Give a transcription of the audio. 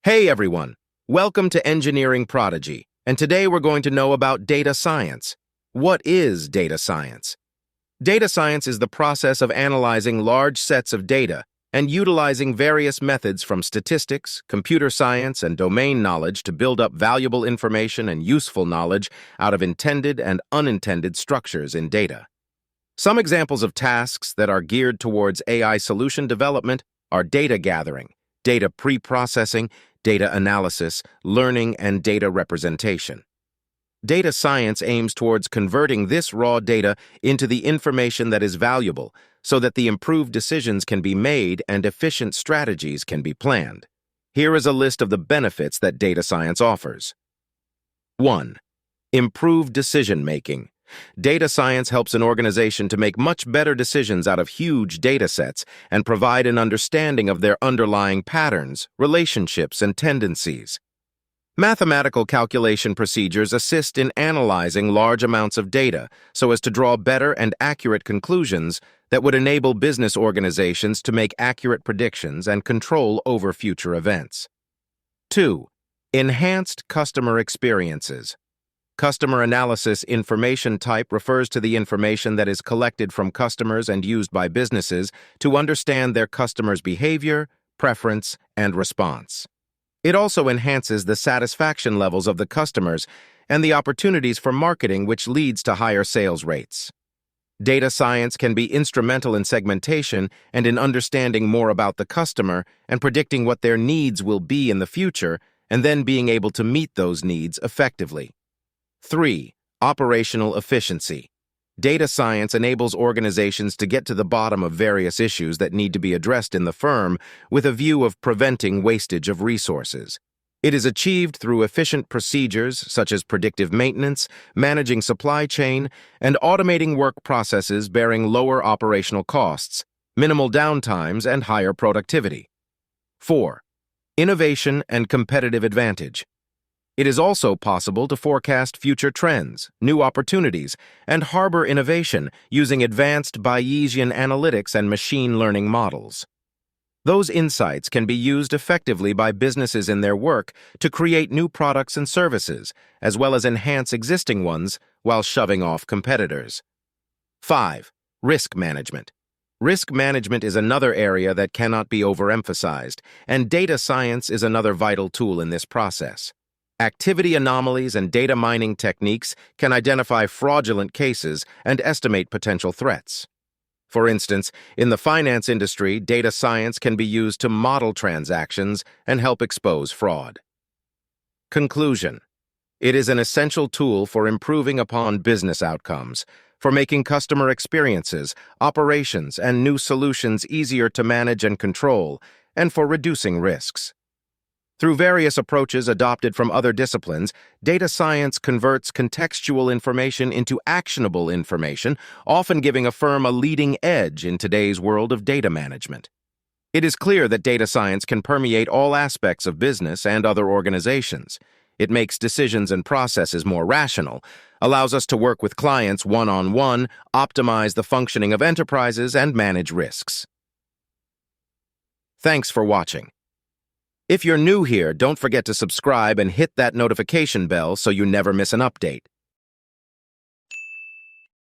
Hey everyone, welcome to Engineering Prodigy, and today we're going to know about data science. What is data science? Data science is the process of analyzing large sets of data and utilizing various methods from statistics, computer science, and domain knowledge to build up valuable information and useful knowledge out of intended and unintended structures in data. Some examples of tasks that are geared towards AI solution development are data gathering, data pre-processing, data analysis, learning, and data representation. Data science aims towards converting this raw data into the information that is valuable so that the improved decisions can be made and efficient strategies can be planned. Here is a list of the benefits that data science offers. 1. Improved decision-making. Data science helps an organization to make much better decisions out of huge data sets and provide an understanding of their underlying patterns, relationships, and tendencies. Mathematical calculation procedures assist in analyzing large amounts of data so as to draw better and accurate conclusions that would enable business organizations to make accurate predictions and control over future events. 2. Enhanced customer experiences. Customer analysis information type refers to the information that is collected from customers and used by businesses to understand their customers' behavior, preference, and response. It also enhances the satisfaction levels of the customers and the opportunities for marketing, which leads to higher sales rates. Data science can be instrumental in segmentation and in understanding more about the customer and predicting what their needs will be in the future, and then being able to meet those needs effectively. 3. Operational efficiency. Data science enables organizations to get to the bottom of various issues that need to be addressed in the firm with a view of preventing wastage of resources. It is achieved through efficient procedures such as predictive maintenance, managing supply chain, and automating work processes bearing lower operational costs, minimal downtimes, and higher productivity. 4. Innovation and competitive advantage. It is also possible to forecast future trends, new opportunities, and harbor innovation using advanced Bayesian analytics and machine learning models. Those insights can be used effectively by businesses in their work to create new products and services, as well as enhance existing ones while shoving off competitors. 5. Risk management. Risk management is another area that cannot be overemphasized, and data science is another vital tool in this process. Activity anomalies and data mining techniques can identify fraudulent cases and estimate potential threats. For instance, in the finance industry, data science can be used to model transactions and help expose fraud. Conclusion. It is an essential tool for improving upon business outcomes, for making customer experiences, operations, and new solutions easier to manage and control, and for reducing risks. Through various approaches adopted from other disciplines, data science converts contextual information into actionable information, often giving a firm a leading edge in today's world of data management. It is clear that data science can permeate all aspects of business and other organizations. It makes decisions and processes more rational, allows us to work with clients one-on-one, optimize the functioning of enterprises, and manage risks. Thanks for watching. If you're new here, don't forget to subscribe and hit that notification bell so you never miss an update.